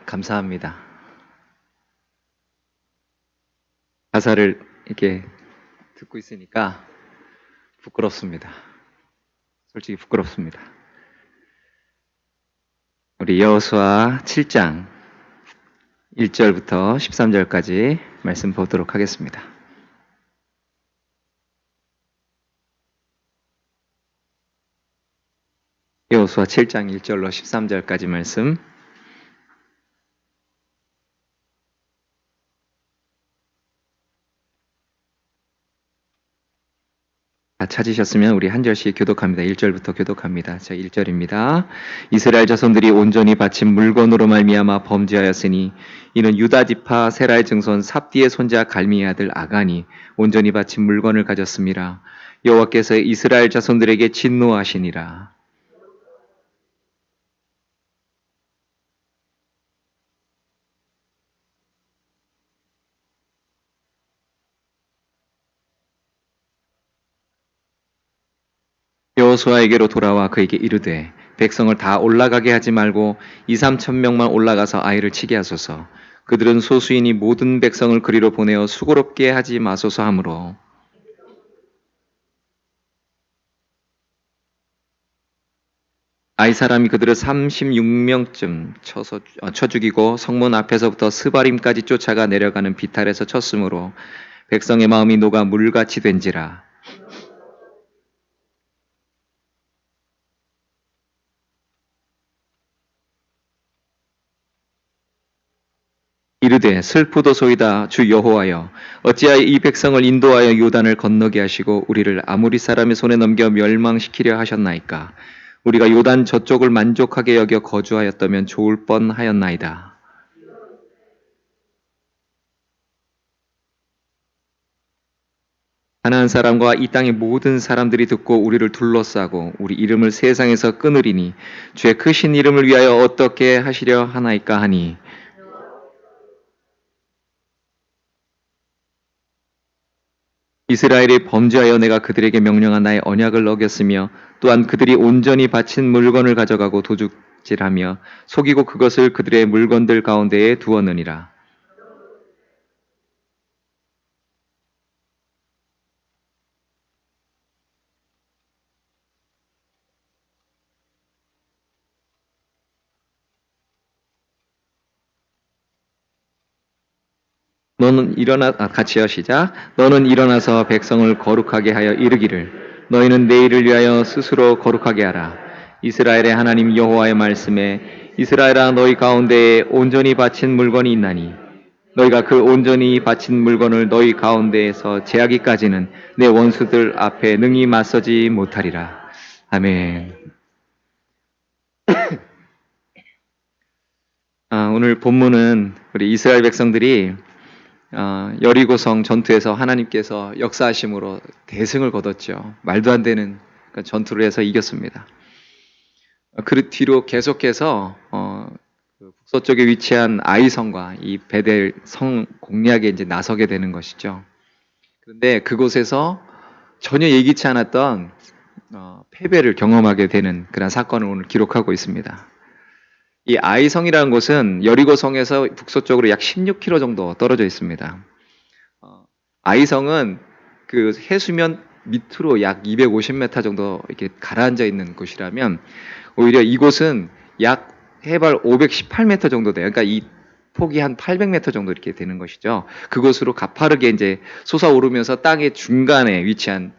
감사합니다. 가사를 이렇게 듣고 있으니까 부끄럽습니다. 솔직히 부끄럽습니다. 우리 여호수아 7장 1절부터 13절까지 말씀 보도록 하겠습니다. 여호수아 7장 1절로 13절까지 말씀. 찾으셨으면 우리 한 절씩 교독합니다. 1절부터 교독합니다. 자, 1절입니다. 이스라엘 자손들이 온전히 바친 물건으로 말미암아 범죄하였으니 이는 유다 지파 세라의 증손 삽디의 손자 갈미의 아들 아간이 온전히 바친 물건을 가졌음이라. 여호와께서 이스라엘 자손들에게 진노하시니라. 여호수아에게로 돌아와 그에게 이르되 백성을 다 올라가게 하지 말고 2-3천 명만 올라가서 아이를 치게 하소서. 그들은 소수이니 모든 백성을 그리로 보내어 수고롭게 하지 마소서 하므로 아이 사람이 그들을 36명쯤 쳐 죽이고 성문 앞에서부터 스바림까지 쫓아가 내려가는 비탈에서 쳤으므로 백성의 마음이 녹아 물같이 된지라. 이르되 슬프도소이다 주 여호와여 어찌하여 이 백성을 인도하여 요단을 건너게 하시고 우리를 아무리 사람의 손에 넘겨 멸망시키려 하셨나이까. 우리가 요단 저쪽을 만족하게 여겨 거주하였다면 좋을 뻔하였나이다. 가나안 사람과 이 땅의 모든 사람들이 듣고 우리를 둘러싸고 우리 이름을 세상에서 끊으리니 주의 크신 이름을 위하여 어떻게 하시려 하나이까 하니 이스라엘이 범죄하여 내가 그들에게 명령한 나의 언약을 어겼으며 또한 그들이 온전히 바친 물건을 가져가고 도둑질하며 속이고 그것을 그들의 물건들 가운데에 두었느니라. 너는 일어나 같이 하시자. 너는 일어나서 백성을 거룩하게 하여 이르기를 너희는 내일을 위하여 스스로 거룩하게 하라. 이스라엘의 하나님 여호와의 말씀에 이스라엘아 너희 가운데에 온전히 바친 물건이 있나니 너희가 그 온전히 바친 물건을 너희 가운데에서 제하기까지는 내 원수들 앞에 능히 맞서지 못하리라. 아멘. 오늘 본문은 우리 이스라엘 백성들이 여리고성 전투에서 하나님께서 역사하심으로 대승을 거뒀죠. 말도 안 되는 전투를 해서 이겼습니다. 그 뒤로 계속해서 북서쪽에 위치한 아이성과 이 베델 성 공략에 이제 나서게 되는 것이죠. 그런데 그곳에서 전혀 예기치 않았던 패배를 경험하게 되는 그런 사건을 오늘 기록하고 있습니다. 이 아이성이라는 곳은 여리고성에서 북서쪽으로 약 16km 정도 떨어져 있습니다. 아이성은 그 해수면 밑으로 약 250m 정도 이렇게 가라앉아 있는 곳이라면 오히려 이곳은 약 해발 518m 정도 돼요. 그러니까 이 폭이 한 800m 정도 이렇게 되는 것이죠. 그곳으로 가파르게 이제 솟아오르면서 땅의 중간에 위치한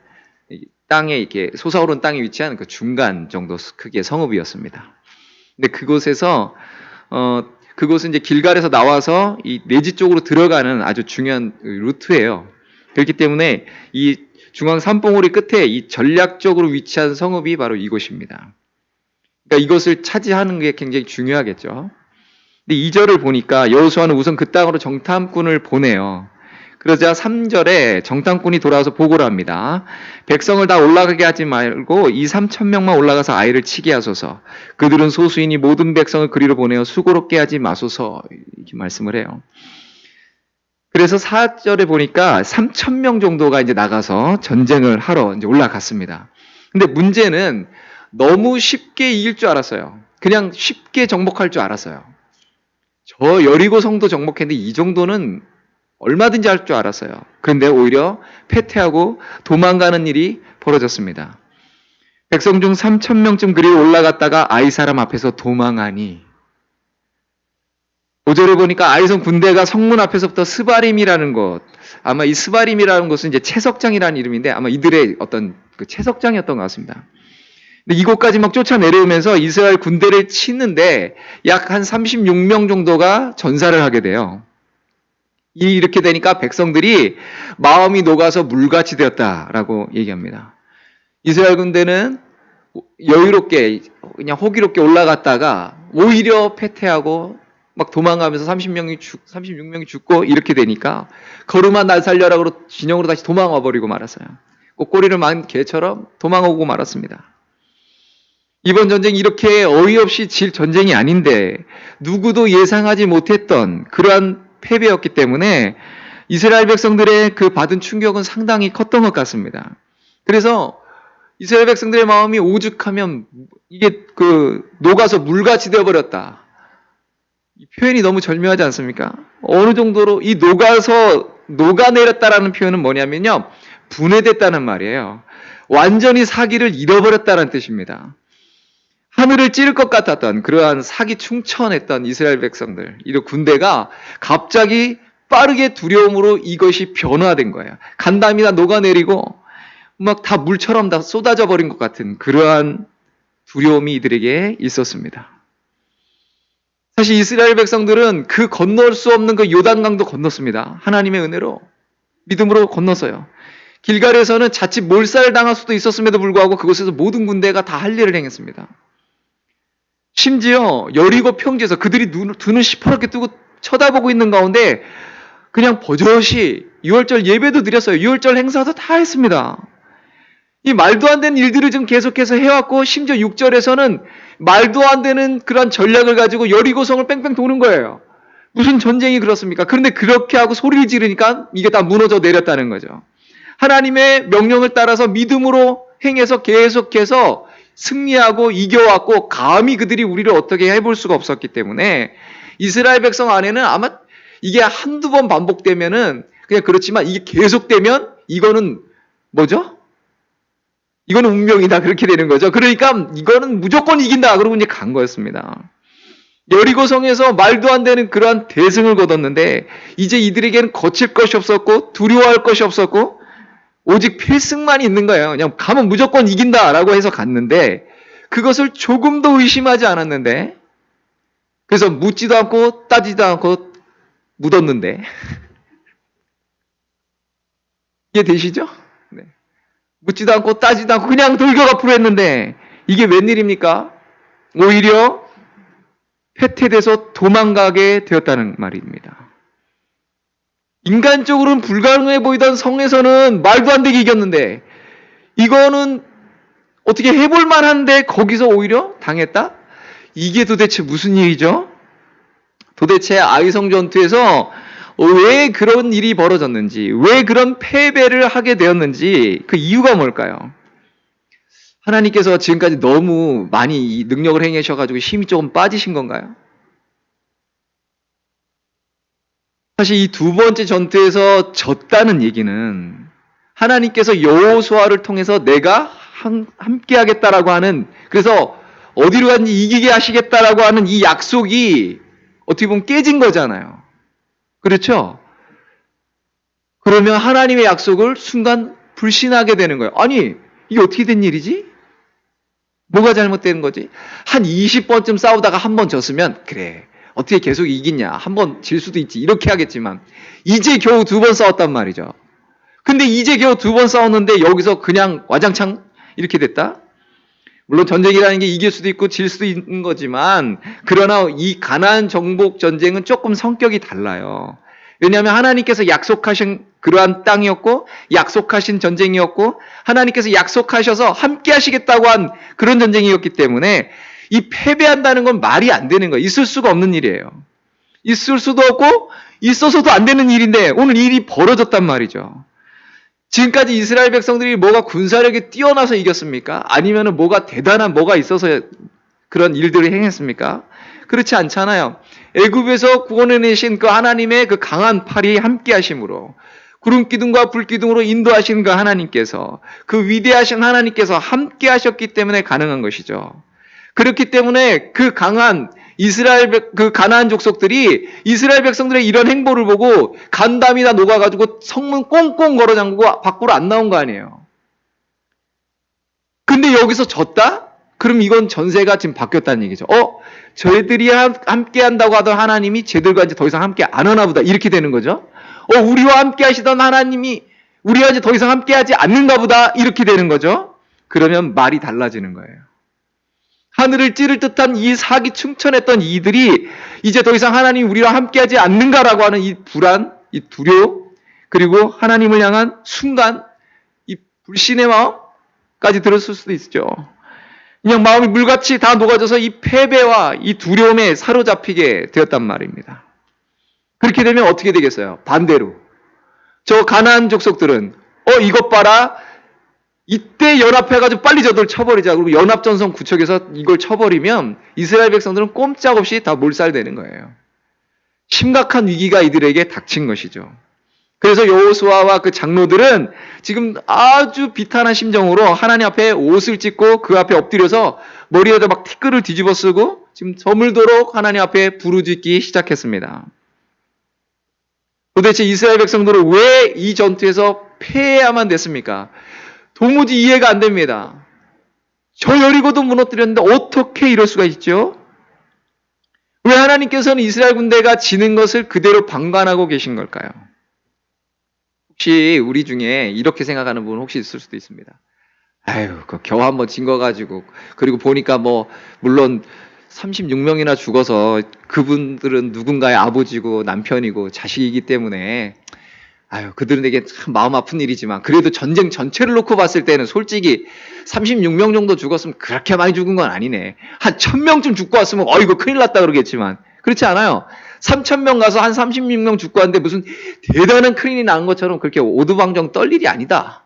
땅에 이렇게 솟아오른 땅에 위치한 그 중간 정도 크기의 성읍이었습니다. 근데 그곳에서 그곳은 이제 길갈에서 나와서 이 내지 쪽으로 들어가는 아주 중요한 루트예요. 그렇기 때문에 이 중앙 산봉우리 끝에 이 전략적으로 위치한 성읍이 바로 이곳입니다. 그러니까 이것을 차지하는 게 굉장히 중요하겠죠. 근데 2절을 보니까 여호수아는 우선 그 땅으로 정탐꾼을 보내요. 그러자 3절에 정탐꾼이 돌아와서 보고를 합니다. 백성을 다 올라가게 하지 말고 2-3천 명만 올라가서 아이를 치게 하소서. 그들은 소수이니 모든 백성을 그리로 보내어 수고롭게 하지 마소서. 이렇게 말씀을 해요. 그래서 4절에 보니까 3천 명 정도가 이제 나가서 전쟁을 하러 이제 올라갔습니다. 근데 문제는 너무 쉽게 이길 줄 알았어요. 그냥 쉽게 정복할 줄 알았어요. 저 여리고 성도 정복했는데 이 정도는 얼마든지 할 줄 알았어요. 그런데 오히려 패퇴하고 도망가는 일이 벌어졌습니다. 백성 중 3,000명쯤 그리 올라갔다가 아이 사람 앞에서 도망하니 5절에 보니까 아이성 군대가 성문 앞에서부터 스바림이라는 곳, 아마 이 스바림이라는 곳은 이제 채석장이라는 이름인데 아마 이들의 어떤 그 채석장이었던 것 같습니다. 근데 이곳까지 막 쫓아 내려오면서 이스라엘 군대를 치는데 약 한 36명 정도가 전사를 하게 돼요. 이렇게 되니까 백성들이 마음이 녹아서 물같이 되었다라고 얘기합니다. 이스라엘 군대는 여유롭게 그냥 호기롭게 올라갔다가 오히려 패퇴하고 막 도망가면서 36명이 죽고 이렇게 되니까 거름아 날 살려라 그러고 진영으로 다시 도망와 버리고 말았어요. 꼬리를 만 개처럼 도망오고 말았습니다. 이번 전쟁이 이렇게 어이없이 질 전쟁이 아닌데 누구도 예상하지 못했던 그러한 패배였기 때문에 이스라엘 백성들의 그 받은 충격은 상당히 컸던 것 같습니다. 그래서 이스라엘 백성들의 마음이 오죽하면 이게 녹아서 물같이 되어버렸다. 이 표현이 너무 절묘하지 않습니까? 어느 정도로 이 녹아내렸다라는 표현은 뭐냐면요. 분해됐다는 말이에요. 완전히 사기를 잃어버렸다는 뜻입니다. 하늘을 찌를 것 같았던 그러한 사기 충천했던 이스라엘 백성들, 이 군대가 갑자기 빠르게 두려움으로 이것이 변화된 거예요. 간담이 다 녹아내리고 막 다 물처럼 다 쏟아져 버린 것 같은 그러한 두려움이 이들에게 있었습니다. 사실 이스라엘 백성들은 그 건널 수 없는 그 요단강도 건넜습니다. 하나님의 은혜로 믿음으로 건넜어요. 길갈에서는 자칫 몰살당할 수도 있었음에도 불구하고 그곳에서 모든 군대가 다 할 일을 행했습니다. 심지어 여리고 평지에서 그들이 눈을 시퍼렇게 뜨고 쳐다보고 있는 가운데 그냥 버젓이 유월절 예배도 드렸어요. 유월절 행사도 다 했습니다. 이 말도 안 되는 일들을 좀 계속해서 해왔고 심지어 6절에서는 말도 안 되는 그런 전략을 가지고 여리고성을 뺑뺑 도는 거예요. 무슨 전쟁이 그렇습니까? 그런데 그렇게 하고 소리를 지르니까 이게 다 무너져 내렸다는 거죠. 하나님의 명령을 따라서 믿음으로 행해서 계속해서 승리하고 이겨왔고 감히 그들이 우리를 어떻게 해볼 수가 없었기 때문에 이스라엘 백성 안에는 아마 이게 한두 번 반복되면은 그냥 그렇지만 이게 계속되면 이거는 뭐죠? 이거는 운명이다. 그렇게 되는 거죠. 그러니까 이거는 무조건 이긴다. 그러고 이제 간 거였습니다. 여리고성에서 말도 안 되는 그러한 대승을 거뒀는데 이제 이들에게는 거칠 것이 없었고 두려워할 것이 없었고 오직 필승만 있는 거예요. 그냥 가면 무조건 이긴다라고 해서 갔는데 그것을 조금도 의심하지 않았는데 그래서 묻지도 않고 따지도 않고 묻었는데 이해되시죠? 네. 묻지도 않고 따지도 않고 그냥 돌격 앞으로 했는데 이게 웬일입니까? 오히려 패퇴돼서 도망가게 되었다는 말입니다. 인간적으로는 불가능해 보이던 성에서는 말도 안 되게 이겼는데 이거는 어떻게 해볼 만한데 거기서 오히려 당했다? 이게 도대체 무슨 일이죠? 도대체 아이성 전투에서 왜 그런 일이 벌어졌는지, 왜 그런 패배를 하게 되었는지 그 이유가 뭘까요? 하나님께서 지금까지 너무 많이 이 능력을 행하셔가지고 힘이 조금 빠지신 건가요? 사실 이 두 번째 전투에서 졌다는 얘기는 하나님께서 여호수아를 통해서 내가 함께 하겠다라고 하는, 그래서 어디로 갔는지 이기게 하시겠다라고 하는 이 약속이 어떻게 보면 깨진 거잖아요. 그렇죠? 그러면 하나님의 약속을 순간 불신하게 되는 거예요. 아니, 이게 어떻게 된 일이지? 뭐가 잘못된 거지? 한 20번쯤 싸우다가 한 번 졌으면 그래, 어떻게 계속 이기냐, 한 번 질 수도 있지, 이렇게 하겠지만 이제 겨우 두 번 싸웠단 말이죠. 근데 이제 겨우 두 번 싸웠는데 여기서 그냥 와장창 이렇게 됐다? 물론 전쟁이라는 게 이길 수도 있고 질 수도 있는 거지만 그러나 이 가나안 정복 전쟁은 조금 성격이 달라요. 왜냐하면 하나님께서 약속하신 그러한 땅이었고 약속하신 전쟁이었고 하나님께서 약속하셔서 함께 하시겠다고 한 그런 전쟁이었기 때문에 이 패배한다는 건 말이 안 되는 거예요. 있을 수가 없는 일이에요. 있을 수도 없고 있어서도 안 되는 일인데 오늘 일이 벌어졌단 말이죠. 지금까지 이스라엘 백성들이 뭐가 군사력이 뛰어나서 이겼습니까? 아니면 뭐가 대단한 뭐가 있어서 그런 일들을 행했습니까? 그렇지 않잖아요. 애굽에서 구원해내신 그 하나님의 그 강한 팔이 함께 하심으로, 구름 기둥과 불 기둥으로 인도하신 그 하나님께서, 그 위대하신 하나님께서 함께 하셨기 때문에 가능한 것이죠. 그렇기 때문에 그 강한 그 가나안 족속들이 이스라엘 백성들의 이런 행보를 보고 간담이 다 녹아가지고 성문 꽁꽁 걸어 잠그고 밖으로 안 나온 거 아니에요. 근데 여기서 졌다? 그럼 이건 전세가 지금 바뀌었다는 얘기죠. 저희들이 함께 한다고 하던 하나님이 쟤들과 이제 더 이상 함께 안 하나 보다. 이렇게 되는 거죠. 우리와 함께 하시던 하나님이 우리와 이제 더 이상 함께 하지 않는가 보다. 이렇게 되는 거죠. 그러면 말이 달라지는 거예요. 하늘을 찌를 듯한 이 사기 충천했던 이들이 이제 더 이상 하나님이 우리와 함께하지 않는가라고 하는 이 불안, 이 두려움, 그리고 하나님을 향한 순간 이 불신의 마음까지 들었을 수도 있죠. 그냥 마음이 물같이 다 녹아져서 이 패배와 이 두려움에 사로잡히게 되었단 말입니다. 그렇게 되면 어떻게 되겠어요? 반대로 저 가나안 족속들은 이것 봐라, 이때 연합해가지고 빨리 저들 쳐버리자. 그리고 연합전선 구축해서 이걸 쳐버리면 이스라엘 백성들은 꼼짝없이 다 몰살되는 거예요. 심각한 위기가 이들에게 닥친 것이죠. 그래서 여호수아와 그 장로들은 지금 아주 비탄한 심정으로 하나님 앞에 옷을 찢고 그 앞에 엎드려서 머리에다 막 티끌을 뒤집어 쓰고 지금 저물도록 하나님 앞에 부르짖기 시작했습니다. 도대체 이스라엘 백성들은 왜 이 전투에서 패해야만 됐습니까? 도무지 이해가 안 됩니다. 저 여리고도 무너뜨렸는데 어떻게 이럴 수가 있죠? 왜 하나님께서는 이스라엘 군대가 지는 것을 그대로 방관하고 계신 걸까요? 혹시 우리 중에 이렇게 생각하는 분 혹시 있을 수도 있습니다. 그 겨우 한번 진 거 가지고, 그리고 보니까 물론 36명이나 죽어서 그분들은 누군가의 아버지고 남편이고 자식이기 때문에 그들에게 참 마음 아픈 일이지만, 그래도 전쟁 전체를 놓고 봤을 때는 솔직히 36명 정도 죽었으면 그렇게 많이 죽은 건 아니네. 한 1000명쯤 죽고 왔으면 이거 큰일 났다 그러겠지만, 그렇지 않아요. 3000명 가서 한 36명 죽고 왔는데 무슨 대단한 큰일이 난 것처럼 그렇게 오두방정 떨 일이 아니다.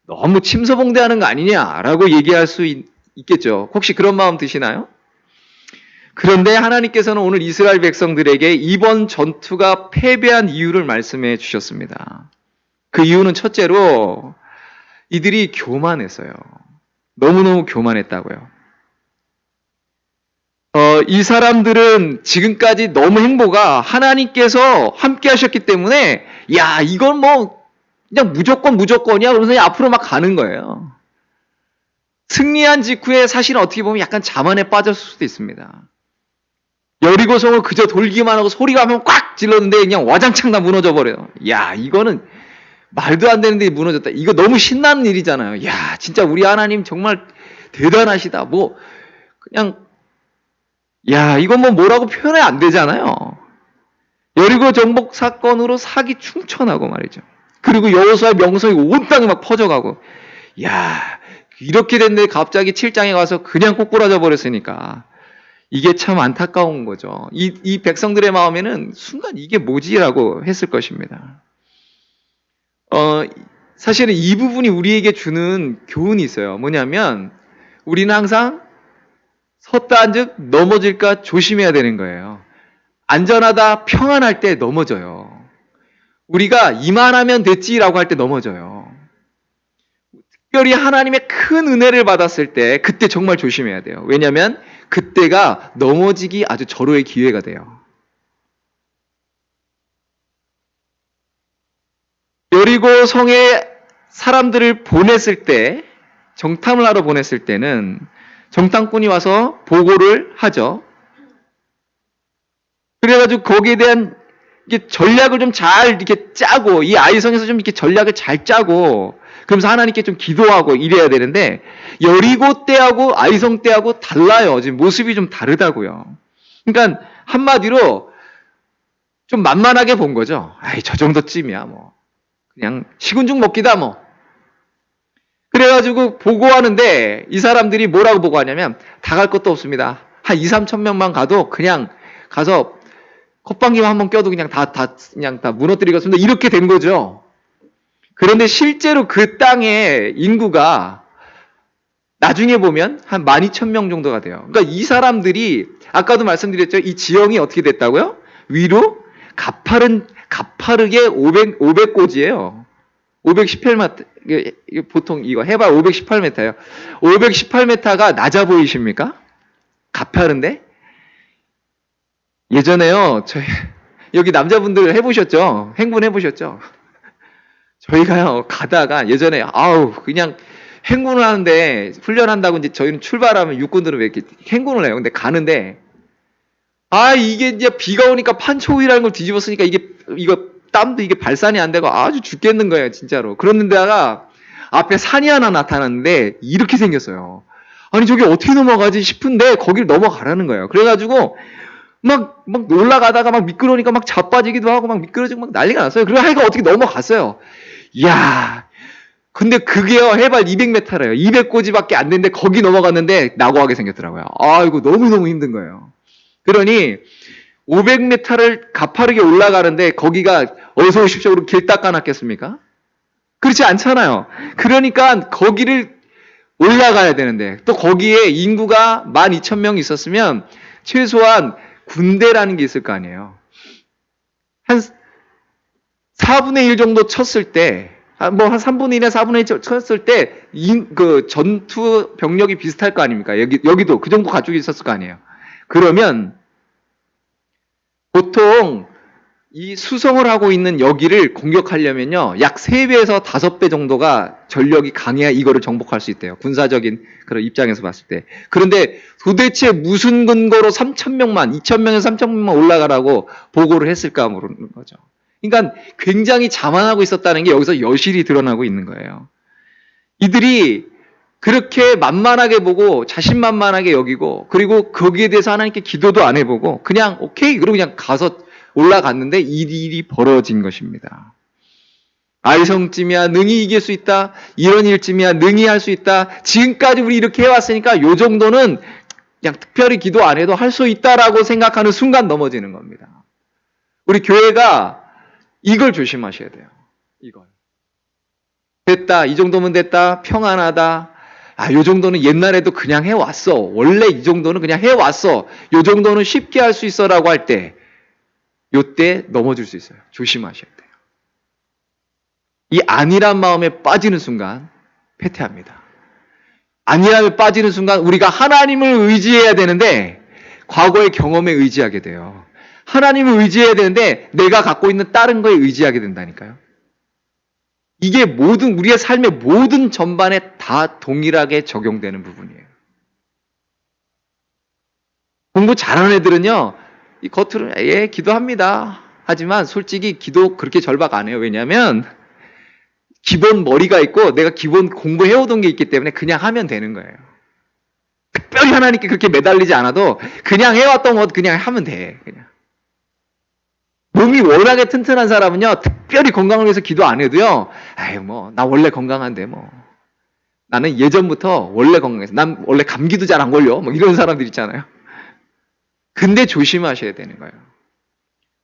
너무 침소봉대하는 거 아니냐라고 얘기할 수 있겠죠. 혹시 그런 마음 드시나요? 그런데 하나님께서는 오늘 이스라엘 백성들에게 이번 전투가 패배한 이유를 말씀해 주셨습니다. 그 이유는 첫째로 이들이 교만했어요. 너무너무 교만했다고요. 이 사람들은 지금까지 너무 행보가 하나님께서 함께 하셨기 때문에 이건 그냥 무조건이야 그러면서 앞으로 막 가는 거예요. 승리한 직후에 사실은 어떻게 보면 약간 자만에 빠졌을 수도 있습니다. 여리고성을 그저 돌기만 하고 소리가 하면 꽉 질렀는데 그냥 와장창 다 무너져 버려요. 이거는 말도 안 되는데 무너졌다. 이거 너무 신나는 일이잖아요. 진짜 우리 하나님 정말 대단하시다. 그냥 이건 뭐라고 표현이 안 되잖아요. 여리고 정복 사건으로 사기 충천하고 말이죠. 그리고 여호수아의 명성이 온 땅에 막 퍼져가고, 이렇게 됐는데 갑자기 7장에 가서 그냥 꼬꾸라져 버렸으니까 이게 참 안타까운 거죠. 이 백성들의 마음에는 순간 이게 뭐지라고 했을 것입니다. 사실은 이 부분이 우리에게 주는 교훈이 있어요. 뭐냐면 우리는 항상 섰다 한즉 넘어질까 조심해야 되는 거예요. 안전하다, 평안할 때 넘어져요. 우리가 이만하면 됐지라고 할 때 넘어져요. 특별히 하나님의 큰 은혜를 받았을 때 그때 정말 조심해야 돼요. 왜냐하면 그때가 넘어지기 아주 절호의 기회가 돼요. 여리고 성에 사람들을 보냈을 때, 정탐을 하러 보냈을 때는 정탐꾼이 와서 보고를 하죠. 그래가지고 거기에 대한 전략을 좀 잘 이렇게 짜고, 이 아이성에서 좀 이렇게 전략을 잘 짜고, 그러면서 하나님께 좀 기도하고 이래야 되는데, 여리고 때하고 아이성 때하고 달라요. 지금 모습이 좀 다르다고요. 그러니까 한마디로 좀 만만하게 본 거죠. 저 정도쯤이야 그냥 식은죽 먹기다 그래가지고 보고하는데 이 사람들이 뭐라고 보고하냐면 다 갈 것도 없습니다. 한 2-3천 명만 가도 그냥 가서 콧방귀만 한번 껴도 그냥 다 무너뜨리겠습니다. 이렇게 된 거죠. 그런데 실제로 그 땅의 인구가 나중에 보면 한 12,000명 정도가 돼요. 그러니까 이 사람들이 아까도 말씀드렸죠. 이 지형이 어떻게 됐다고요? 위로 가파르게 500고지예요. 518m, 보통 이거 해발 518m예요. 518m가 낮아 보이십니까? 가파른데? 예전에요, 여기 남자분들 해보셨죠? 행군 해보셨죠? 저희가요, 가다가 예전에, 그냥 행군을 하는데, 훈련한다고 이제 저희는 출발하면 육군들은 왜 이렇게 행군을 해요? 근데 가는데, 이게 이제 비가 오니까 판초이라는 걸 뒤집었으니까 이거 땀도 이게 발산이 안 되고 아주 죽겠는 거예요, 진짜로. 그런데다가 앞에 산이 하나 나타났는데 이렇게 생겼어요. 아니, 저게 어떻게 넘어가지 싶은데 거길 넘어가라는 거예요. 그래가지고 막 올라가다가 막 미끄러우니까 막 자빠지기도 하고 막 미끄러지고 막 난리가 났어요. 그리고 하여간 어떻게 넘어갔어요. 이야. 근데 그게요, 해발 200m래요. 200고지밖에 안 되는데 거기 넘어갔는데 낙오하게 생겼더라고요. 이거 너무너무 힘든 거예요. 그러니 500m를 가파르게 올라가는데 거기가 어서 오십시오로 길 닦아놨겠습니까? 그렇지 않잖아요. 그러니까 거기를 올라가야 되는데 또 거기에 인구가 12,000명 있었으면 최소한 군대라는 게 있을 거 아니에요. 한 4분의 1 정도 쳤을 때, 한 3분의 1이나 4분의 1 쳤을 때, 그 전투 병력이 비슷할 거 아닙니까? 여기도 그 정도 가족이 있었을 거 아니에요. 그러면 보통 이 수성을 하고 있는 여기를 공격하려면요, 약 3배에서 5배 정도가 전력이 강해야 이거를 정복할 수 있대요. 군사적인 그런 입장에서 봤을 때. 그런데 도대체 무슨 근거로 3,000명만, 2,000명에서 3,000명만 올라가라고 보고를 했을까 모르는 거죠. 그러니까 굉장히 자만하고 있었다는 게 여기서 여실히 드러나고 있는 거예요. 이들이 그렇게 만만하게 보고 자신만만하게 여기고, 그리고 거기에 대해서 하나님께 기도도 안 해보고 그냥 오케이 그러고 그냥 가서 올라갔는데 이 일이 벌어진 것입니다. 아이성쯤이야 능히 이길 수 있다. 이런 일쯤이야 능히 할 수 있다. 지금까지 우리 이렇게 해왔으니까 요 정도는 그냥 특별히 기도 안 해도 할 수 있다라고 생각하는 순간 넘어지는 겁니다. 우리 교회가 이걸 조심하셔야 돼요. 이걸. 됐다. 이 정도면 됐다. 평안하다. 요 정도는 옛날에도 그냥 해왔어. 원래 이 정도는 그냥 해왔어. 요 정도는 쉽게 할 수 있어라고 할 때, 요때 넘어질 수 있어요. 조심하셔야 돼요. 이 아니란 마음에 빠지는 순간 패퇴합니다. 아니라면 빠지는 순간 우리가 하나님을 의지해야 되는데 과거의 경험에 의지하게 돼요. 하나님을 의지해야 되는데 내가 갖고 있는 다른 거에 의지하게 된다니까요. 이게 우리의 삶의 모든 전반에 다 동일하게 적용되는 부분이에요. 공부 잘하는 애들은요, 이 겉으로는 기도합니다. 하지만 솔직히 기도 그렇게 절박 안 해요. 왜냐하면 기본 머리가 있고 내가 기본 공부해오던 게 있기 때문에 그냥 하면 되는 거예요. 특별히 하나님께 그렇게 매달리지 않아도 그냥 해왔던 것 그냥 하면 돼. 그냥. 몸이 워낙에 튼튼한 사람은요, 특별히 건강을 위해서 기도 안 해도요, 나 원래 건강한데, 나는 예전부터 원래 건강해서, 난 원래 감기도 잘 안 걸려. 이런 사람들 있잖아요. 근데 조심하셔야 되는 거예요.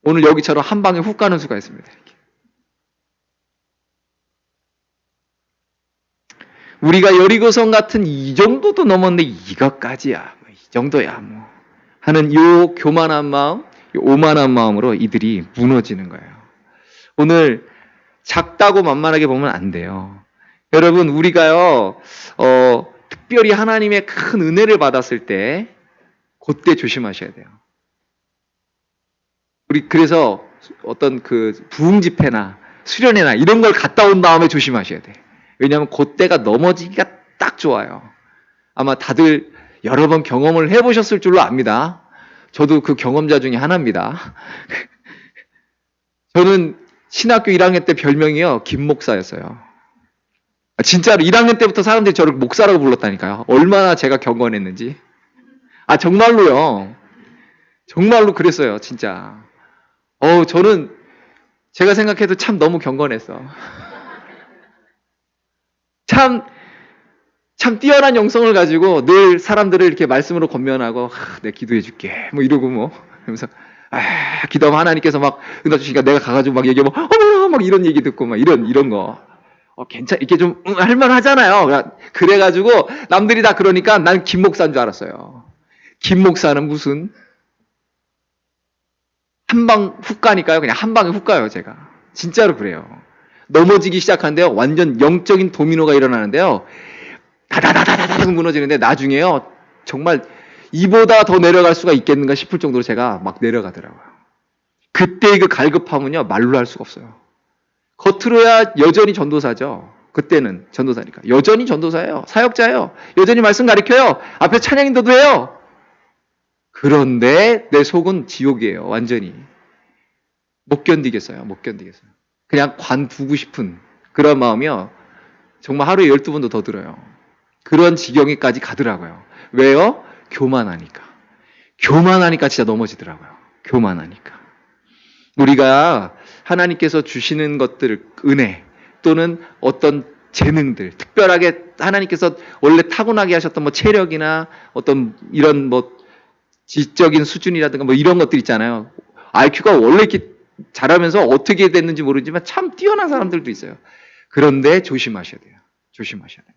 오늘 여기처럼 한 방에 훅 가는 수가 있습니다. 이렇게. 우리가 여리고성 같은 이 정도도 넘었는데 이것까지야. 이 정도야. 하는 요 교만한 마음, 오만한 마음으로 이들이 무너지는 거예요. 오늘 작다고 만만하게 보면 안 돼요. 여러분, 우리가요, 특별히 하나님의 큰 은혜를 받았을 때, 그때 조심하셔야 돼요. 우리 그래서 어떤 그 부흥 집회나 수련회나 이런 걸 갔다 온 다음에 조심하셔야 돼. 왜냐하면 그때가 넘어지기가 딱 좋아요. 아마 다들 여러 번 경험을 해보셨을 줄로 압니다. 저도 그 경험자 중에 하나입니다. 저는 신학교 1학년 때 별명이요, 김목사였어요. 진짜로 1학년 때부터 사람들이 저를 목사라고 불렀다니까요. 얼마나 제가 경건했는지. 정말로요. 정말로 그랬어요, 진짜. 저는 제가 생각해도 참 너무 경건했어. 참 뛰어난 영성을 가지고 늘 사람들을 이렇게 말씀으로 권면하고, 내가 기도해 줄게. 이러고 그러면서, 기도하면 하나님께서 막, 은혜 주시니까 내가 가가지고 막 얘기하면, 어머나! 막 이런 얘기 듣고 이런 거. 이렇게 좀 할만하잖아요. 그래가지고 남들이 다 그러니까 난 김 목사인 줄 알았어요. 김 목사는 무슨 한 방 훅 가니까요. 그냥 한 방에 훅 가요, 제가. 진짜로 그래요. 넘어지기 시작하는데요. 완전 영적인 도미노가 일어나는데요. 다다다다다닥 무너지는데 나중에요. 정말 이보다 더 내려갈 수가 있겠는가 싶을 정도로 제가 막 내려가더라고요. 그때의 그 갈급함은요. 말로 할 수가 없어요. 겉으로야 여전히 전도사죠. 그때는 전도사니까. 여전히 전도사예요. 사역자예요. 여전히 말씀 가르쳐요. 앞에 찬양 인도도 해요. 그런데 내 속은 지옥이에요. 완전히. 못 견디겠어요. 못 견디겠어요. 그냥 관두고 싶은 그런 마음이요. 정말 하루에 12번도 더 들어요. 그런 지경에까지 가더라고요. 왜요? 교만하니까. 교만하니까 진짜 넘어지더라고요. 교만하니까. 우리가 하나님께서 주시는 것들, 은혜 또는 어떤 재능들, 특별하게 하나님께서 원래 타고나게 하셨던 뭐 체력이나 어떤 이런 뭐 지적인 수준이라든가 뭐 이런 것들 있잖아요. IQ가 원래 이렇게 잘하면서 어떻게 됐는지 모르지만 참 뛰어난 사람들도 있어요. 그런데 조심하셔야 돼요. 조심하셔야 돼요.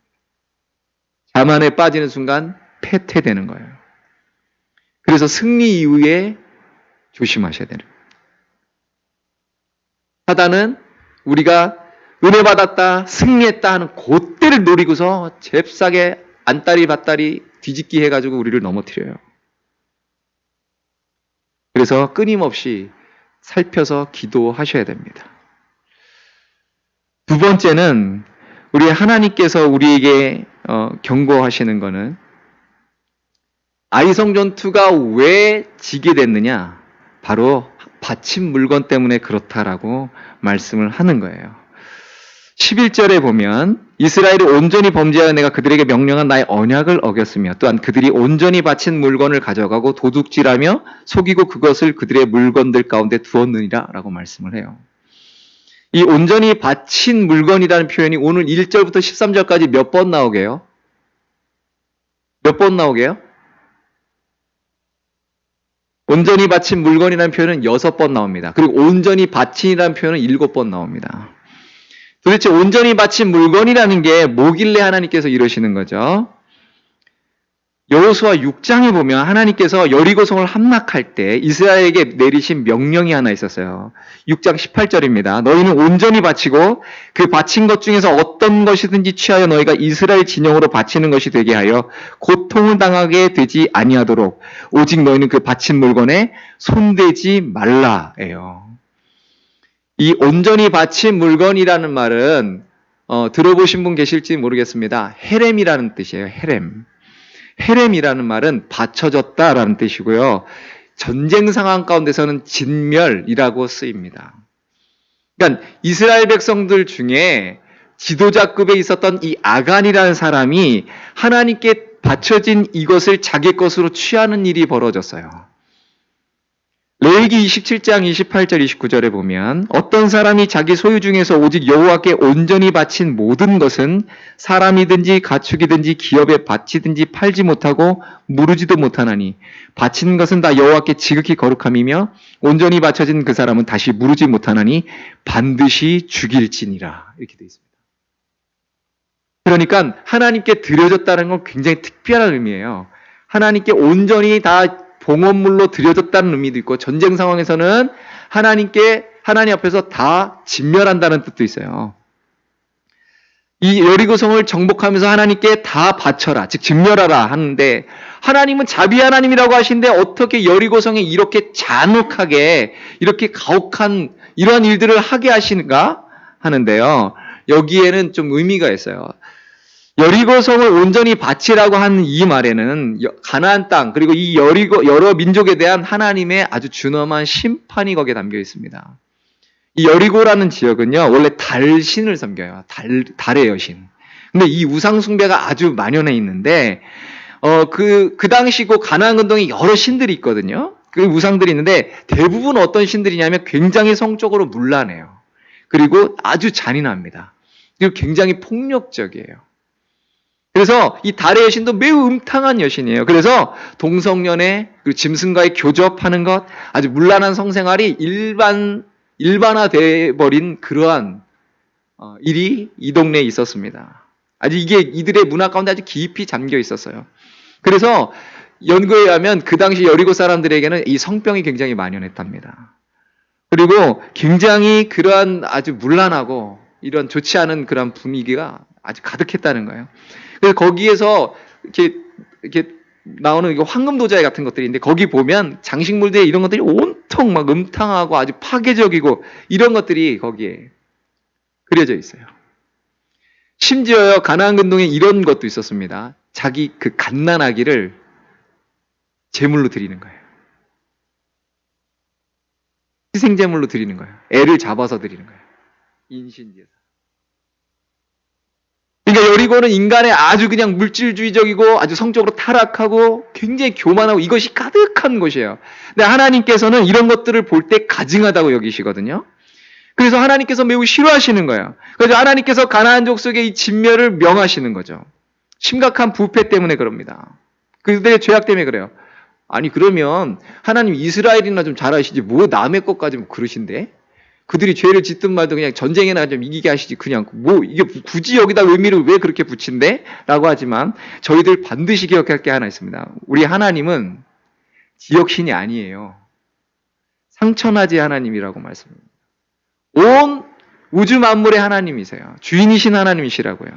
자만에 빠지는 순간 패퇴되는 거예요. 그래서 승리 이후에 조심하셔야 되는 거예요. 사단은 우리가 은혜 받았다, 승리했다 하는 그때를 노리고서 잽싸게 안다리 밭다리 뒤집기 해가지고 우리를 넘어뜨려요. 그래서 끊임없이 살펴서 기도하셔야 됩니다. 두 번째는 우리 하나님께서 우리에게 경고하시는 거는 아이성 전투가 왜 지게 됐느냐? 바로 바친 물건 때문에 그렇다라고 말씀을 하는 거예요. 11절에 보면 이스라엘이 온전히 범죄하여 내가 그들에게 명령한 나의 언약을 어겼으며 또한 그들이 온전히 바친 물건을 가져가고 도둑질하며 속이고 그것을 그들의 물건들 가운데 두었느니라 라고 말씀을 해요. 이 온전히 바친 물건이라는 표현이 오늘 1절부터 13절까지 몇 번 나오게요? 몇 번 나오게요? 온전히 바친 물건이라는 표현은 6번 나옵니다. 그리고 온전히 바친이라는 표현은 7번 나옵니다. 도대체 온전히 바친 물건이라는 게 뭐길래 하나님께서 이러시는 거죠? 여호수아 6장에 보면 하나님께서 여리고성을 함락할 때 이스라엘에게 내리신 명령이 하나 있었어요. 6장 18절입니다. 너희는 온전히 바치고 그 바친 것 중에서 어떤 것이든지 취하여 너희가 이스라엘 진영으로 바치는 것이 되게 하여 고통을 당하게 되지 아니하도록 오직 너희는 그 바친 물건에 손대지 말라예요. 이 온전히 바친 물건이라는 말은 들어보신 분 계실지 모르겠습니다. 헤렘이라는 뜻이에요. 헤렘. 헤렘이라는 말은 받쳐졌다라는 뜻이고요. 전쟁 상황 가운데서는 진멸이라고 쓰입니다. 그러니까 이스라엘 백성들 중에 지도자급에 있었던 이 아간이라는 사람이 하나님께 바쳐진 이것을 자기 것으로 취하는 일이 벌어졌어요. 레위기 27장 28절 29절에 보면 어떤 사람이 자기 소유 중에서 오직 여호와께 온전히 바친 모든 것은 사람이든지 가축이든지 기업에 바치든지 팔지 못하고 무르지도 못하나니 바친 것은 다 여호와께 지극히 거룩함이며 온전히 바쳐진 그 사람은 다시 무르지 못하나니 반드시 죽일지니라 이렇게 되어 있습니다. 그러니까 하나님께 드려졌다는 건 굉장히 특별한 의미예요. 하나님께 온전히 다 봉헌물로 드려졌다는 의미도 있고 전쟁 상황에서는 하나님 앞에서 다 진멸한다는 뜻도 있어요. 이 여리고성을 정복하면서 하나님께 다 바쳐라, 즉 진멸하라 하는데 하나님은 자비 하나님이라고 하시는데 어떻게 여리고성에 이렇게 잔혹하게 이렇게 가혹한 이러한 일들을 하게 하시는가 하는데요. 여기에는 좀 의미가 있어요. 여리고성을 온전히 바치라고 하는 이 말에는 가나안 땅 그리고 이 여러 민족에 대한 하나님의 아주 준엄한 심판이 거기에 담겨 있습니다. 이 여리고라는 지역은요 원래 달신을 섬겨요. 달의 여신. 근데 이 우상 숭배가 아주 만연해 있는데 그 당시 그 가나안 근동에 여러 신들이 있거든요. 그 우상들이 있는데 대부분 어떤 신들이냐면 굉장히 성적으로 문란해요. 그리고 아주 잔인합니다. 그리고 굉장히 폭력적이에요. 그래서 이 달의 여신도 매우 음탕한 여신이에요. 그래서 동성연애, 그리고 짐승과의 교접하는 것, 아주 문란한 성생활이 일반화되어 버린 그러한 일이 이 동네에 있었습니다. 아주 이게 이들의 문화 가운데 아주 깊이 잠겨 있었어요. 그래서 연구에 의하면 그 당시 여리고 사람들에게는 이 성병이 굉장히 만연했답니다. 그리고 굉장히 그러한 아주 문란하고 이런 좋지 않은 그런 분위기가 아주 가득했다는 거예요. 그래서 거기에서 이렇게 나오는 이거 황금 도자기 같은 것들인데 거기 보면 장식물들에 이런 것들이 온통 막 음탕하고 아주 파괴적이고 이런 것들이 거기에 그려져 있어요. 심지어요, 가나안 근동에 이런 것도 있었습니다. 자기 그 갓난아기를 제물로 드리는 거예요. 희생제물로 드리는 거예요. 애를 잡아서 드리는 거예요. 인신제사. 그러니까 여리고는 인간의 아주 그냥 물질주의적이고 아주 성적으로 타락하고 굉장히 교만하고 이것이 가득한 곳이에요. 근데 하나님께서는 이런 것들을 볼 때 가증하다고 여기시거든요. 그래서 하나님께서 매우 싫어하시는 거예요. 그래서 하나님께서 가나안 족속의 이 진멸을 명하시는 거죠. 심각한 부패 때문에 그럽니다. 그들의 죄악 때문에 그래요. 아니 그러면 하나님 이스라엘이나 좀 잘하시지 뭐 남의 것까지 뭐 그러신데? 그들이 죄를 짓든 말든 그냥 전쟁에나 좀 이기게 하시지 그냥 뭐 이게 굳이 여기다 의미를 왜 그렇게 붙인대? 라고 하지만 저희들 반드시 기억할 게 하나 있습니다. 우리 하나님은 지역신이 아니에요. 상천하지 하나님이라고 말씀합니다. 온 우주 만물의 하나님이세요. 주인이신 하나님이시라고요.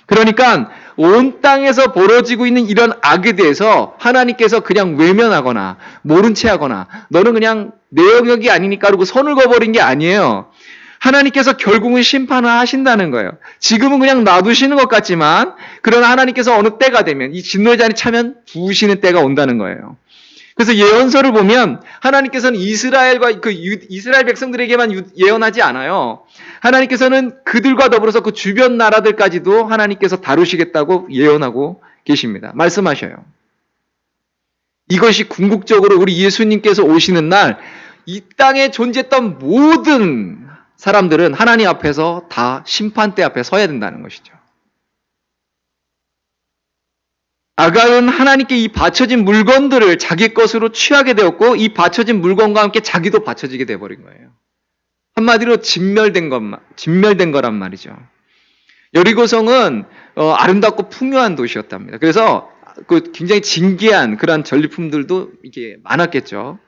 그러니까 온 땅에서 벌어지고 있는 이런 악에 대해서 하나님께서 그냥 외면하거나 모른 채 하거나 너는 그냥 내 영역이 아니니까 그러고 선을 그어버린 게 아니에요. 하나님께서 결국은 심판을 하신다는 거예요. 지금은 그냥 놔두시는 것 같지만 그러나 하나님께서 어느 때가 되면 이 진노의 잔이 차면 부으시는 때가 온다는 거예요. 그래서 예언서를 보면 하나님께서는 이스라엘과 이스라엘 백성들에게만 예언하지 않아요. 하나님께서는 그들과 더불어서 그 주변 나라들까지도 하나님께서 다루시겠다고 예언하고 계십니다. 말씀하셔요. 이것이 궁극적으로 우리 예수님께서 오시는 날 이 땅에 존재했던 모든 사람들은 하나님 앞에서 다 심판대 앞에 서야 된다는 것이죠. 아간은 하나님께 이 바쳐진 물건들을 자기 것으로 취하게 되었고 이 바쳐진 물건과 함께 자기도 바쳐지게 되어버린 거예요. 한마디로 진멸된 거란 말이죠. 여리고성은 아름답고 풍요한 도시였답니다. 그래서 그 굉장히 진귀한 그러한 전리품들도 이게 많았겠죠.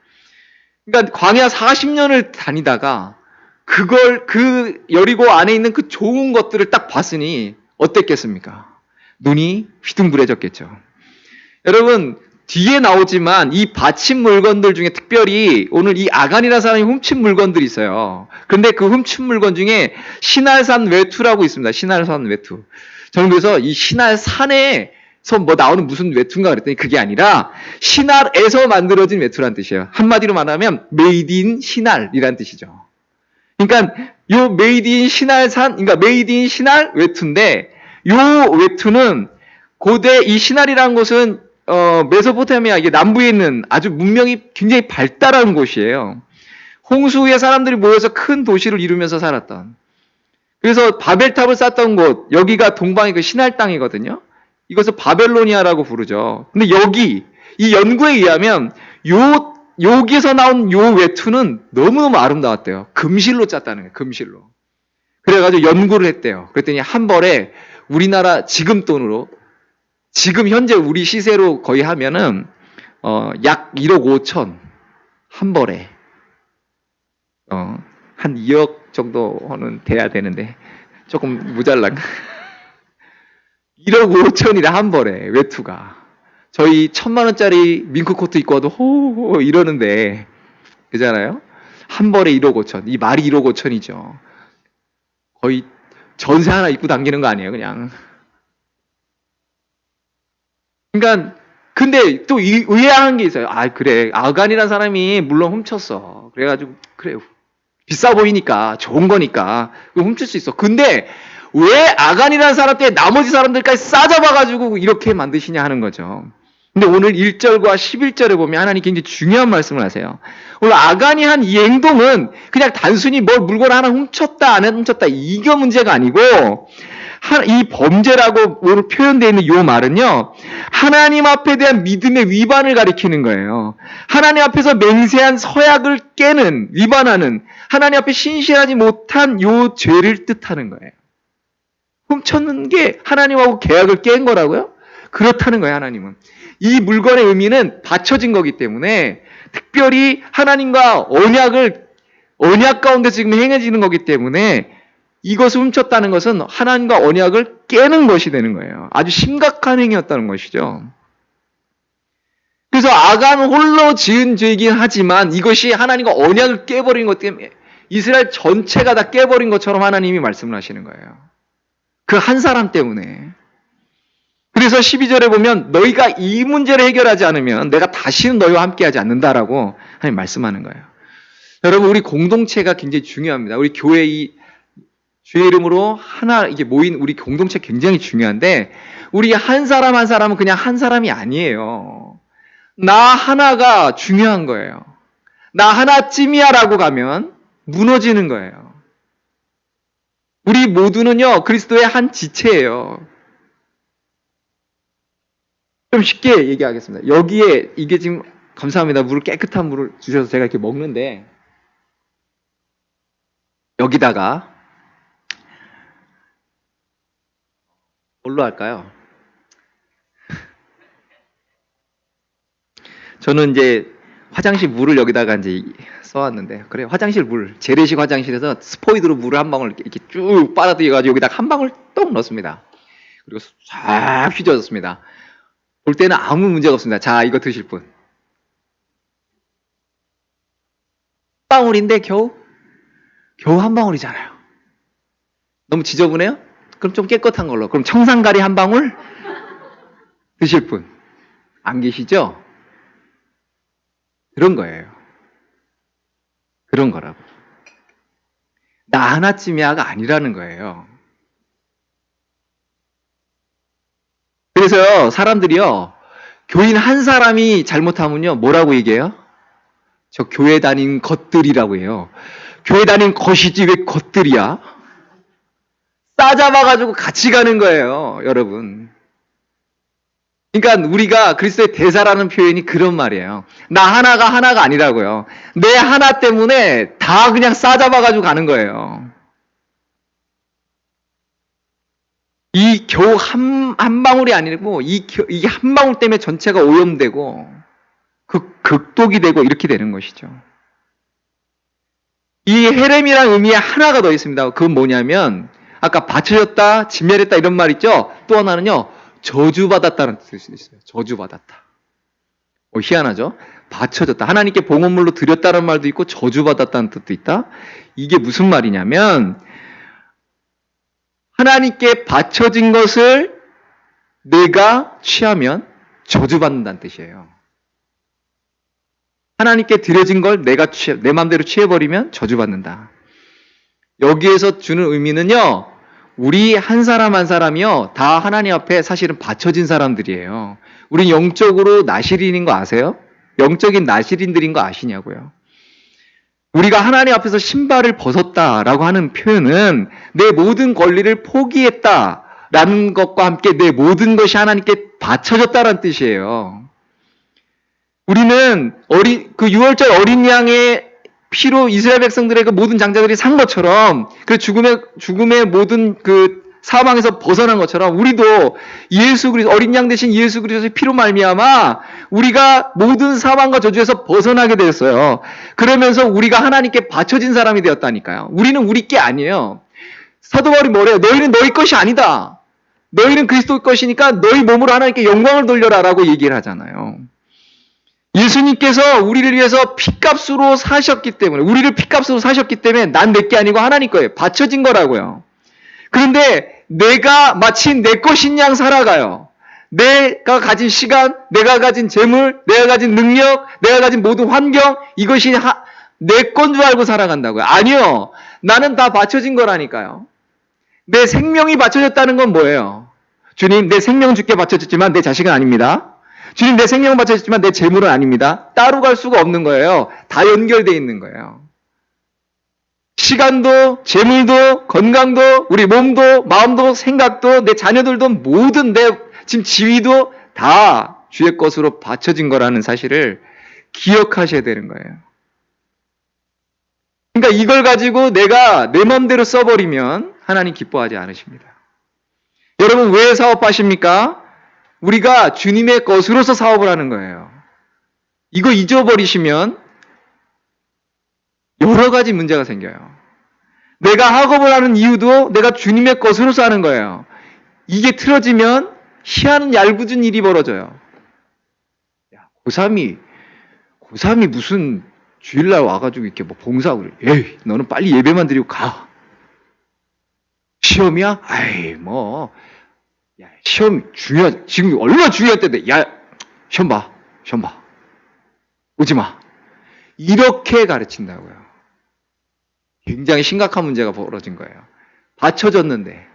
그러니까 광야 40년을 다니다가 그 여리고 안에 있는 그 좋은 것들을 딱 봤으니 어땠겠습니까? 눈이 휘둥그레졌겠죠. 여러분 뒤에 나오지만 이 바친 물건들 중에 특별히 오늘 이 아간이라는 사람이 훔친 물건들이 있어요. 그런데 그 훔친 물건 중에 신할산 외투라고 있습니다. 신할산 외투. 저는 그래서 이 신할산에서 뭐 나오는 무슨 외투인가 그랬더니 그게 아니라 신할에서 만들어진 외투란 뜻이에요. 한마디로 말하면 메이드 인 신할이란 뜻이죠. 그러니까 요 메이드 인 신할산, 그러니까 메이드 인 신할 외투인데 요 외투는 고대 이 신할이라는 곳은 메소포타미아 이게 남부에 있는 아주 문명이 굉장히 발달한 곳이에요. 홍수 후에 사람들이 모여서 큰 도시를 이루면서 살았던. 그래서 바벨탑을 쌓던 곳 여기가 동방의 그 신할 땅이거든요. 이것을 바벨로니아라고 부르죠. 근데 여기 이 연구에 의하면 여기서 나온 요 외투는 너무너무 아름다웠대요. 금실로 짰다는 거예요. 금실로. 그래가지고 연구를 했대요. 그랬더니 한 벌에 우리나라 지금 돈으로 지금 현재 우리 시세로 거의 하면은 약 1억 5천 한 벌에 한 2억 정도는 돼야 되는데 조금 모자란가 1억 5천이라 한 벌에 외투가 저희 1,000만 원짜리 밍크 코트 입고 와도 호호 이러는데 그잖아요. 한 벌에 1억 5천 이 말이 1억 5천이죠. 거의 전세 하나 입고 당기는 거 아니에요, 그냥. 그러니까 근데 또 의아한 게 있어요. 아 그래 아간이라는 사람이 물론 훔쳤어. 그래가지고 그래 비싸 보이니까 좋은 거니까 훔칠 수 있어. 근데 왜 아간이라는 사람 때 나머지 사람들까지 싸잡아가지고 이렇게 만드시냐 하는 거죠. 근데 오늘 1절과 11절에 보면 하나님 굉장히 중요한 말씀을 하세요. 오늘 아간이 한 이 행동은 그냥 단순히 뭘 물건 하나 훔쳤다 안 훔쳤다 이게 문제가 아니고 이 범죄라고 표현되어 있는 이 말은요, 하나님 앞에 대한 믿음의 위반을 가리키는 거예요. 하나님 앞에서 맹세한 서약을 깨는, 위반하는, 하나님 앞에 신실하지 못한 요 죄를 뜻하는 거예요. 훔쳤는 게 하나님하고 계약을 깬 거라고요? 그렇다는 거예요, 하나님은. 이 물건의 의미는 바쳐진 거기 때문에, 특별히 하나님과 언약 가운데 지금 행해지는 거기 때문에, 이것을 훔쳤다는 것은 하나님과 언약을 깨는 것이 되는 거예요. 아주 심각한 행위였다는 것이죠. 그래서 아간 홀로 지은 죄이긴 하지만 이것이 하나님과 언약을 깨버린 것 때문에 이스라엘 전체가 다 깨버린 것처럼 하나님이 말씀을 하시는 거예요. 그 한 사람 때문에. 그래서 12절에 보면 너희가 이 문제를 해결하지 않으면 내가 다시는 너희와 함께하지 않는다라고 하나님 말씀하는 거예요. 여러분, 우리 공동체가 굉장히 중요합니다. 우리 교회 주의 이름으로 하나 이게 모인 우리 공동체 굉장히 중요한데, 우리 한 사람 한 사람은 그냥 한 사람이 아니에요. 나 하나가 중요한 거예요. 나 하나쯤이야라고 가면 무너지는 거예요. 우리 모두는요, 그리스도의 한 지체예요. 좀 쉽게 얘기하겠습니다. 여기에 이게 지금 감사합니다. 깨끗한 물을 주셔서 제가 이렇게 먹는데, 여기다가 뭘로 할까요? 저는 이제 화장실 물을 여기다가 이제 써왔는데, 그래, 화장실 물, 재래식 화장실에서 스포이드로 물을 한 방울 이렇게 쭉 빨아들여가지고 여기다가 한 방울 똑 넣습니다. 그리고 쫙 휘저었습니다. 볼 때는 아무 문제가 없습니다. 자, 이거 드실 분. 한 방울인데 겨우 한 방울이잖아요. 너무 지저분해요? 그럼 좀 깨끗한 걸로. 그럼 청산가리 한 방울 드실 분 안 계시죠? 그런 거예요. 그런 거라고. 나 하나쯤이야가 아니라는 거예요. 그래서 사람들이요, 교인 한 사람이 잘못하면요, 뭐라고 얘기해요? 저 교회 다닌 것들이라고 해요. 교회 다닌 것이지 왜 것들이야? 싸잡아가지고 같이 가는 거예요, 여러분. 그러니까 우리가 그리스도의 대사라는 표현이 그런 말이에요. 나 하나가 아니라고요. 내 하나 때문에 다 그냥 싸잡아가지고 가는 거예요. 이 겨우 한 방울이 아니고 이 한 방울 때문에 전체가 오염되고 극독이 되고 이렇게 되는 것이죠. 이 헤렘이라는 의미에 하나가 더 있습니다. 그건 뭐냐면 아까 바쳐졌다, 진멸했다 이런 말 있죠. 또 하나는요, 저주받았다는 뜻이 있어요. 저주받았다. 희한하죠? 바쳐졌다. 하나님께 봉헌물로 드렸다는 말도 있고 저주받았다는 뜻도 있다. 이게 무슨 말이냐면 하나님께 바쳐진 것을 내가 취하면 저주받는다는 뜻이에요. 하나님께 드려진 걸 내 마음대로 취해버리면 저주받는다. 여기에서 주는 의미는요, 우리 한 사람 한 사람이요, 다 하나님 앞에 사실은 바쳐진 사람들이에요. 우린 영적으로 나실인인 거 아세요? 영적인 나실인들인 거 아시냐고요. 우리가 하나님 앞에서 신발을 벗었다라고 하는 표현은 내 모든 권리를 포기했다라는 것과 함께 내 모든 것이 하나님께 바쳐졌다라는 뜻이에요. 우리는 그 6월절 어린 양의 피로 이스라엘 백성들의 그 모든 장자들이 산 것처럼, 그 죽음의 모든 그 사망에서 벗어난 것처럼, 우리도 어린 양 대신 예수 그리스도의 피로 말미암아 우리가 모든 사망과 저주에서 벗어나게 되었어요. 그러면서 우리가 하나님께 바쳐진 사람이 되었다니까요. 우리는 우리 게 아니에요. 사도 바울이 뭐래요? 너희는 너희 것이 아니다. 너희는 그리스도 것이니까 너희 몸으로 하나님께 영광을 돌려라라고 얘기를 하잖아요. 예수님께서 우리를 위해서 피값으로 사셨기 때문에, 우리를 피값으로 사셨기 때문에 난 내 게 아니고 하나님 거예요. 바쳐진 거라고요. 그런데 내가 마치 내 것인 양 살아가요. 내가 가진 시간, 내가 가진 재물, 내가 가진 능력, 내가 가진 모든 환경, 이것이 내 건 줄 알고 살아간다고요. 아니요. 나는 다 바쳐진 거라니까요. 내 생명이 바쳐졌다는 건 뭐예요? 주님, 내 생명 주께 바쳐졌지만 내 자식은 아닙니다. 주님, 내 생명은 바쳐졌지만 내 재물은 아닙니다. 따로 갈 수가 없는 거예요. 다 연결되어 있는 거예요. 시간도, 재물도, 건강도, 우리 몸도, 마음도, 생각도, 내 자녀들도 모든 내 지금 지위도 다 주의 것으로 바쳐진 거라는 사실을 기억하셔야 되는 거예요. 그러니까 이걸 가지고 내가 내 마음대로 써버리면 하나님 기뻐하지 않으십니다. 여러분 왜 사업하십니까? 우리가 주님의 것으로서 사업을 하는 거예요. 이거 잊어버리시면 여러 가지 문제가 생겨요. 내가 학업을 하는 이유도 내가 주님의 것으로서 하는 거예요. 이게 틀어지면 희한한 얄궂은 일이 벌어져요. 야, 고3이 무슨 주일날 와가지고 이렇게 뭐 봉사하고 그래. 에이, 너는 빨리 예배만 드리고 가. 시험이야? 아이, 뭐. 야, 시험 중요하지. 지금 얼마나 중요할 때인데. 야, 시험 봐. 오지 마. 이렇게 가르친다고요. 굉장히 심각한 문제가 벌어진 거예요. 받쳐줬는데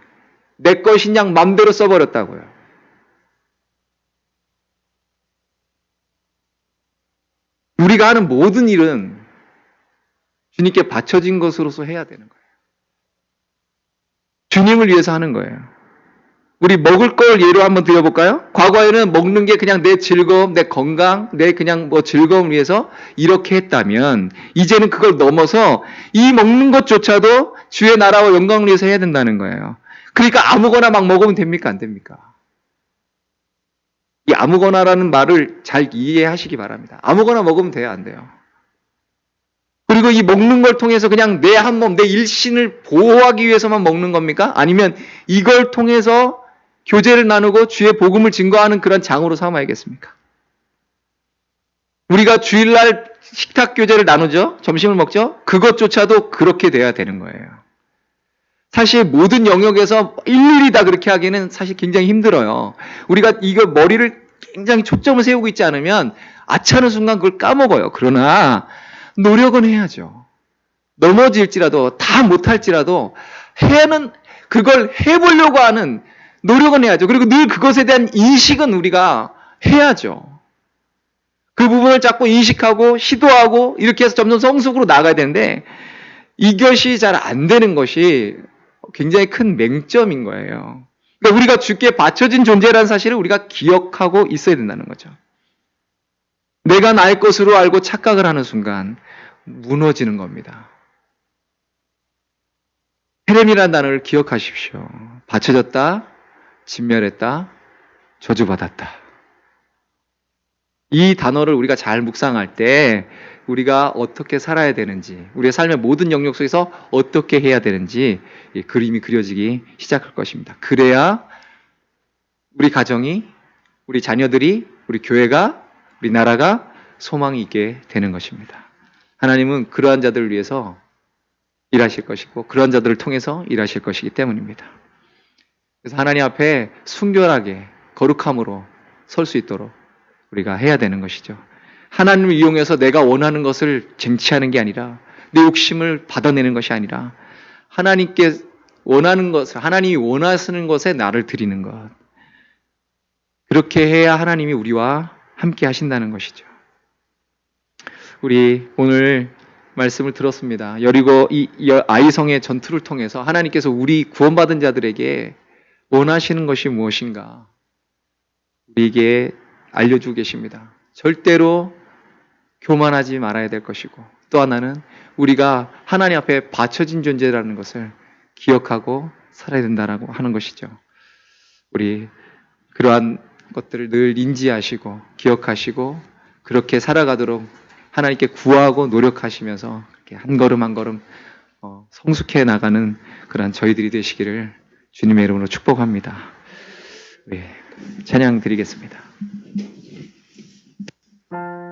내 것인 양 맘대로 써버렸다고요. 우리가 하는 모든 일은 주님께 바쳐진 것으로서 해야 되는 거예요. 주님을 위해서 하는 거예요. 우리 먹을 걸 예로 한번 드려볼까요? 과거에는 먹는 게 그냥 내 즐거움, 내 건강, 내 그냥 뭐 즐거움을 위해서 이렇게 했다면 이제는 그걸 넘어서 이 먹는 것조차도 주의 나라와 영광을 위해서 해야 된다는 거예요. 그러니까 아무거나 막 먹으면 됩니까? 안 됩니까? 이 아무거나라는 말을 잘 이해하시기 바랍니다. 아무거나 먹으면 돼요? 안 돼요? 그리고 이 먹는 걸 통해서 그냥 내 한 몸, 내 일신을 보호하기 위해서만 먹는 겁니까? 아니면 이걸 통해서 교제를 나누고 주의 복음을 증거하는 그런 장으로 삼아야겠습니까? 우리가 주일날 식탁 교제를 나누죠? 점심을 먹죠? 그것조차도 그렇게 돼야 되는 거예요. 사실 모든 영역에서 일일이 다 그렇게 하기는 사실 굉장히 힘들어요. 우리가 이거 머리를 굉장히 초점을 세우고 있지 않으면 아차하는 순간 그걸 까먹어요. 그러나 노력은 해야죠. 넘어질지라도 다 못할지라도 그걸 해보려고 하는 노력은 해야죠. 그리고 늘 그것에 대한 인식은 우리가 해야죠. 그 부분을 자꾸 인식하고 시도하고 이렇게 해서 점점 성숙으로 나가야 되는데 이것이 잘 안 되는 것이 굉장히 큰 맹점인 거예요. 그러니까 우리가 주께 바쳐진 존재라는 사실을 우리가 기억하고 있어야 된다는 거죠. 내가 나의 것으로 알고 착각을 하는 순간 무너지는 겁니다. 헤렘이라는 단어를 기억하십시오. 바쳐졌다, 진멸했다, 저주받았다. 이 단어를 우리가 잘 묵상할 때 우리가 어떻게 살아야 되는지, 우리의 삶의 모든 영역 속에서 어떻게 해야 되는지 그림이 그려지기 시작할 것입니다. 그래야 우리 가정이, 우리 자녀들이, 우리 교회가, 우리 나라가 소망이 있게 되는 것입니다. 하나님은 그러한 자들을 위해서 일하실 것이고 그러한 자들을 통해서 일하실 것이기 때문입니다. 그래서 하나님 앞에 순결하게 거룩함으로 설 수 있도록 우리가 해야 되는 것이죠. 하나님을 이용해서 내가 원하는 것을 쟁취하는 게 아니라 내 욕심을 받아내는 것이 아니라 하나님께 원하는 것을, 하나님이 원하시는 것에 나를 드리는 것. 그렇게 해야 하나님이 우리와 함께 하신다는 것이죠. 우리 오늘 말씀을 들었습니다. 여리고 이 아이성의 전투를 통해서 하나님께서 우리 구원받은 자들에게 원하시는 것이 무엇인가 우리에게 알려주고 계십니다. 절대로 교만하지 말아야 될 것이고 또 하나는 우리가 하나님 앞에 바쳐진 존재라는 것을 기억하고 살아야 된다라고 하는 것이죠. 우리 그러한 것들을 늘 인지하시고 기억하시고 그렇게 살아가도록 하나님께 구하고 노력하시면서 그렇게 한 걸음 한 걸음 성숙해 나가는 그런 저희들이 되시기를 주님의 이름으로 축복합니다. 네, 찬양 드리겠습니다.